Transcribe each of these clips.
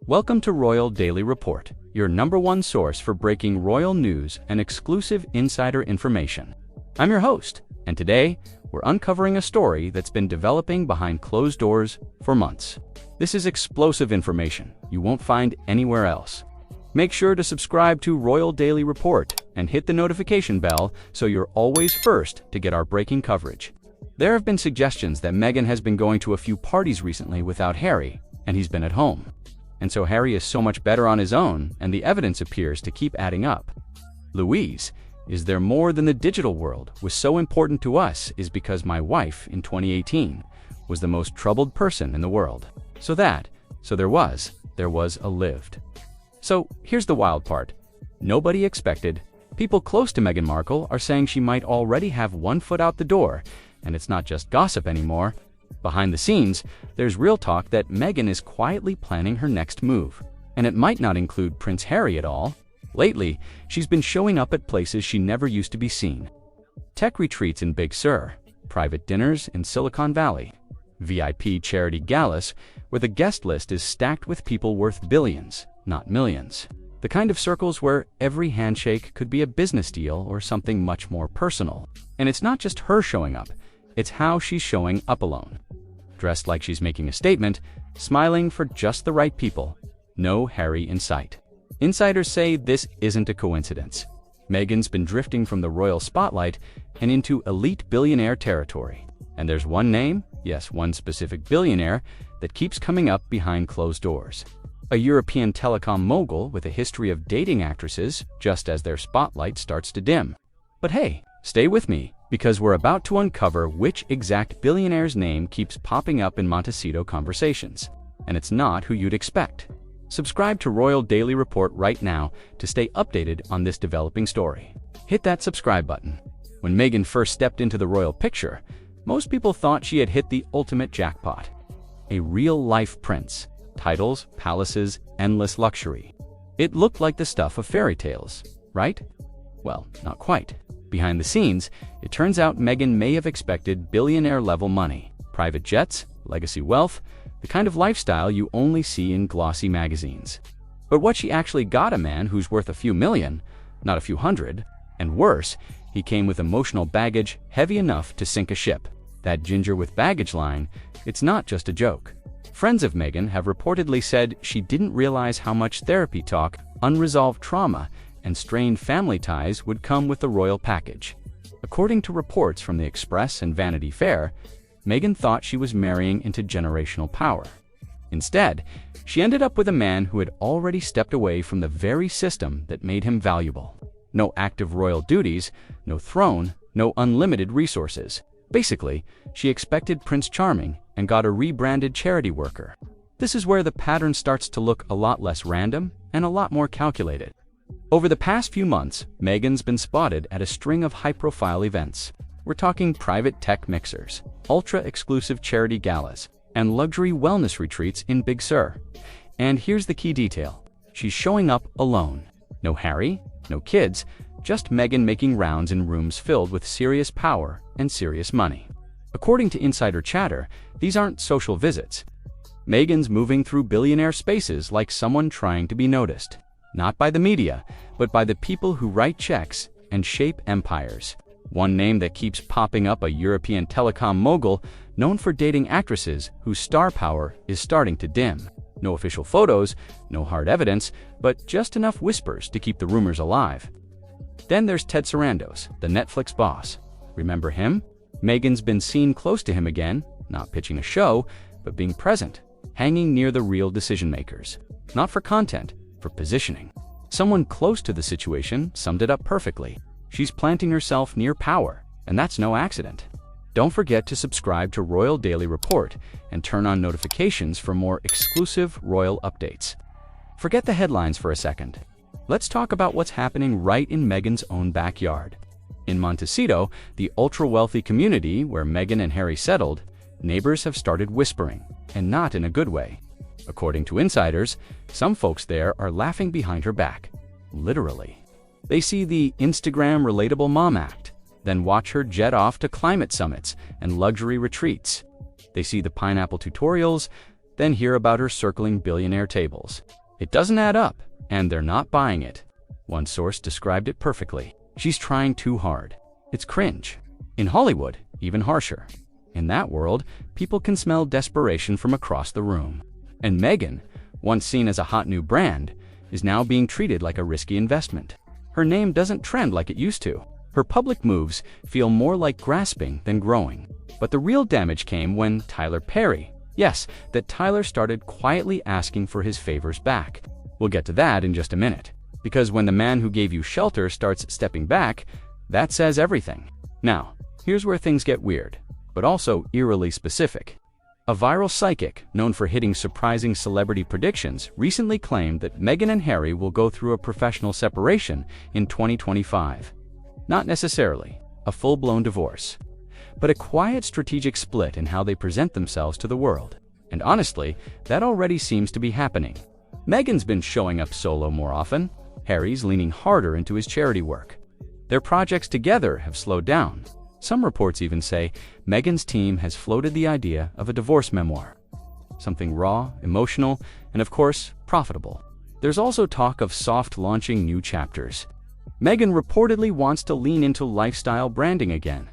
Welcome to Royal Daily Report, your #1 source for breaking royal news and exclusive insider information. I'm your host, and today we're uncovering a story that's been developing behind closed doors for months. This is explosive information you won't find anywhere else. Make sure to subscribe to Royal Daily Report and hit the notification bell so you're always first to get our breaking coverage. There have been suggestions that Meghan has been going to a few parties recently without Harry, and he's been at home. And so Harry is so much better on his own, and the evidence appears to keep adding up. Louise, is there more than the digital world was so important to us is because my wife in 2018 was the most troubled person in the world. So there was a lived. So here's the wild part. Nobody expected. People close to Meghan Markle are saying she might already have one foot out the door, and it's not just gossip anymore. Behind the scenes, there's real talk that Meghan is quietly planning her next move, and it might not include Prince Harry at all. Lately, she's been showing up at places she never used to be seen. Tech retreats in Big Sur, private dinners in Silicon Valley, VIP charity galas where the guest list is stacked with people worth billions, not millions. The kind of circles where every handshake could be a business deal or something much more personal. And it's not just her showing up, it's how she's showing up alone. Dressed like she's making a statement, smiling for just the right people. No Harry in sight. Insiders say this isn't a coincidence. Meghan's been drifting from the royal spotlight and into elite billionaire territory. And there's one name, yes, one specific billionaire, that keeps coming up behind closed doors. A European telecom mogul with a history of dating actresses just as their spotlight starts to dim. But hey, stay with me, because we're about to uncover which exact billionaire's name keeps popping up in Montecito conversations. And it's not who you'd expect. Subscribe to Royal Daily Report right now to stay updated on this developing story. Hit that subscribe button. When Meghan first stepped into the royal picture, most people thought she had hit the ultimate jackpot. A real-life prince. Titles, palaces, endless luxury. It looked like the stuff of fairy tales, right? Well, not quite. Behind the scenes, it turns out Meghan may have expected billionaire-level money, private jets, legacy wealth, the kind of lifestyle you only see in glossy magazines. But what she actually got a man who's worth a few million, not a few hundred, and worse, he came with emotional baggage heavy enough to sink a ship. That ginger with baggage line, it's not just a joke. Friends of Meghan have reportedly said she didn't realize how much therapy talk, unresolved trauma, and strained family ties would come with the royal package. According to reports from the Express and Vanity Fair, Meghan thought she was marrying into generational power. Instead, she ended up with a man who had already stepped away from the very system that made him valuable. No active royal duties, no throne, no unlimited resources. Basically, she expected Prince Charming and got a rebranded charity worker. This is where the pattern starts to look a lot less random and a lot more calculated. Over the past few months, Meghan's been spotted at a string of high-profile events. We're talking private tech mixers, ultra-exclusive charity galas, and luxury wellness retreats in Big Sur. And here's the key detail. She's showing up alone. No Harry, no kids, just Meghan making rounds in rooms filled with serious power and serious money. According to insider chatter, these aren't social visits. Meghan's moving through billionaire spaces like someone trying to be noticed. Not by the media, but by the people who write checks and shape empires. One name that keeps popping up, a European telecom mogul known for dating actresses whose star power is starting to dim. No official photos, no hard evidence, but just enough whispers to keep the rumors alive. Then there's Ted Sarandos, the Netflix boss. Remember him? Meghan's been seen close to him again, not pitching a show, but being present, hanging near the real decision makers. Not for content, for positioning. Someone close to the situation summed it up perfectly. She's planting herself near power, and that's no accident. Don't forget to subscribe to Royal Daily Report and turn on notifications for more exclusive royal updates. Forget the headlines for a second. Let's talk about what's happening right in Meghan's own backyard. In Montecito, the ultra-wealthy community where Meghan and Harry settled, neighbors have started whispering, and not in a good way. According to insiders, some folks there are laughing behind her back. Literally. They see the Instagram relatable mom act, then watch her jet off to climate summits and luxury retreats. They see the pineapple tutorials, then hear about her circling billionaire tables. It doesn't add up, and they're not buying it. One source described it perfectly. She's trying too hard. It's cringe. In Hollywood, even harsher. In that world, people can smell desperation from across the room. And Meghan, once seen as a hot new brand, is now being treated like a risky investment. Her name doesn't trend like it used to. Her public moves feel more like grasping than growing. But the real damage came when Tyler Perry, yes, that Tyler started quietly asking for his favors back. We'll get to that in just a minute. Because when the man who gave you shelter starts stepping back, that says everything. Now, here's where things get weird, but also eerily specific. A viral psychic known for hitting surprising celebrity predictions recently claimed that Meghan and Harry will go through a professional separation in 2025. Not necessarily a full-blown divorce, but a quiet strategic split in how they present themselves to the world. And honestly, that already seems to be happening. Meghan's been showing up solo more often. Harry's leaning harder into his charity work. Their projects together have slowed down. Some reports even say Meghan's team has floated the idea of a divorce memoir. Something raw, emotional, and of course, profitable. There's also talk of soft launching new chapters. Meghan reportedly wants to lean into lifestyle branding again,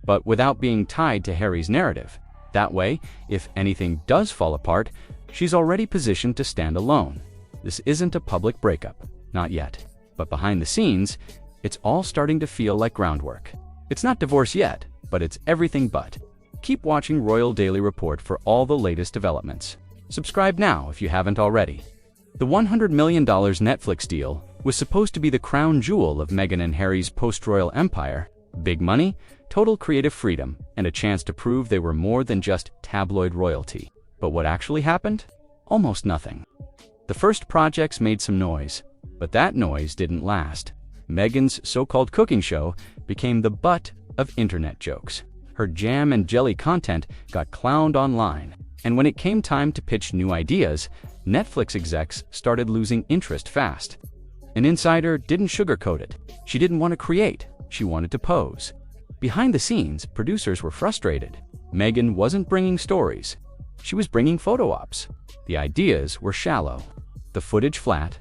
but without being tied to Harry's narrative. That way, if anything does fall apart, she's already positioned to stand alone. This isn't a public breakup, not yet. But behind the scenes, it's all starting to feel like groundwork. It's not divorce yet, but it's everything but. Keep watching Royal Daily Report for all the latest developments. Subscribe now if you haven't already. The $100 million Netflix deal was supposed to be the crown jewel of Meghan and Harry's post-royal empire. Big money, total creative freedom, and a chance to prove they were more than just tabloid royalty. But what actually happened? Almost nothing. The first projects made some noise, but that noise didn't last. Meghan's so-called cooking show became the butt of internet jokes. Her jam and jelly content got clowned online. And when it came time to pitch new ideas, Netflix execs started losing interest fast. An insider didn't sugarcoat it. She didn't want to create, she wanted to pose. Behind the scenes, producers were frustrated. Meghan wasn't bringing stories. She was bringing photo ops. The ideas were shallow, the footage flat.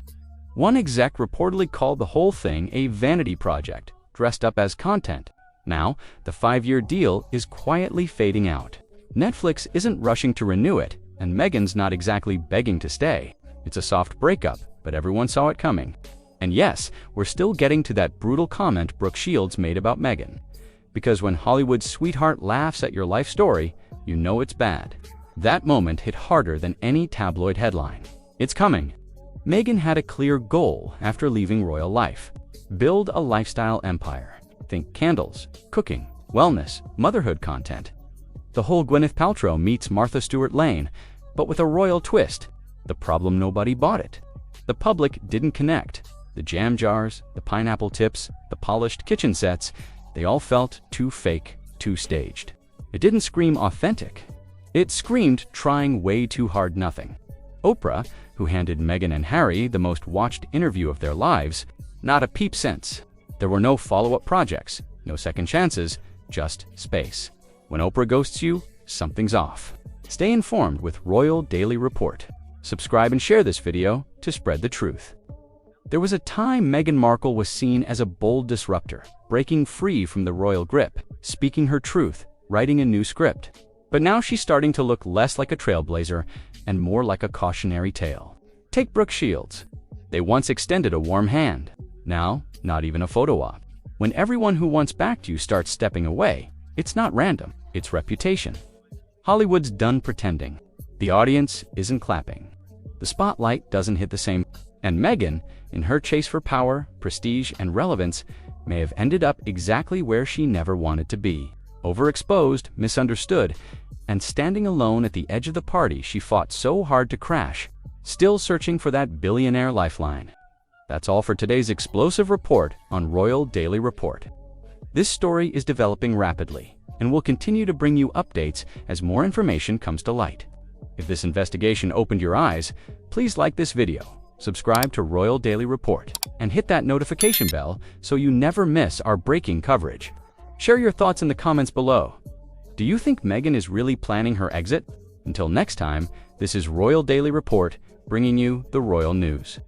One exec reportedly called the whole thing a vanity project, dressed up as content. Now, the 5-year deal is quietly fading out. Netflix isn't rushing to renew it, and Meghan's not exactly begging to stay. It's a soft breakup, but everyone saw it coming. And yes, we're still getting to that brutal comment Brooke Shields made about Meghan. Because when Hollywood's sweetheart laughs at your life story, you know it's bad. That moment hit harder than any tabloid headline. It's coming. Meghan had a clear goal after leaving royal life. Build a lifestyle empire. Think candles, cooking, wellness, motherhood content. The whole Gwyneth Paltrow meets Martha Stewart Lane, but with a royal twist. The problem, nobody bought it. The public didn't connect. The jam jars, the pineapple tips, the polished kitchen sets, they all felt too fake, too staged. It didn't scream authentic. It screamed trying way too hard nothing. Oprah, who handed Meghan and Harry the most watched interview of their lives, not a peep since. There were no follow-up projects, no second chances, just space. When Oprah ghosts you, something's off. Stay informed with Royal Daily Report. Subscribe and share this video to spread the truth. There was a time Meghan Markle was seen as a bold disruptor, breaking free from the royal grip, speaking her truth, writing a new script. But now she's starting to look less like a trailblazer and more like a cautionary tale. Take Brooke Shields. They once extended a warm hand. Now, not even a photo op. When everyone who once backed you starts stepping away, it's not random, it's reputation. Hollywood's done pretending. The audience isn't clapping. The spotlight doesn't hit the same. And Meghan, in her chase for power, prestige, and relevance, may have ended up exactly where she never wanted to be. Overexposed, misunderstood, and standing alone at the edge of the party she fought so hard to crash, still searching for that billionaire lifeline. That's all for today's explosive report on Royal Daily Report. This story is developing rapidly, and we'll continue to bring you updates as more information comes to light. If this investigation opened your eyes, please like this video, subscribe to Royal Daily Report, and hit that notification bell so you never miss our breaking coverage. Share your thoughts in the comments below. Do you think Meghan is really planning her exit? Until next time, This is Royal Daily Report, bringing you the royal news.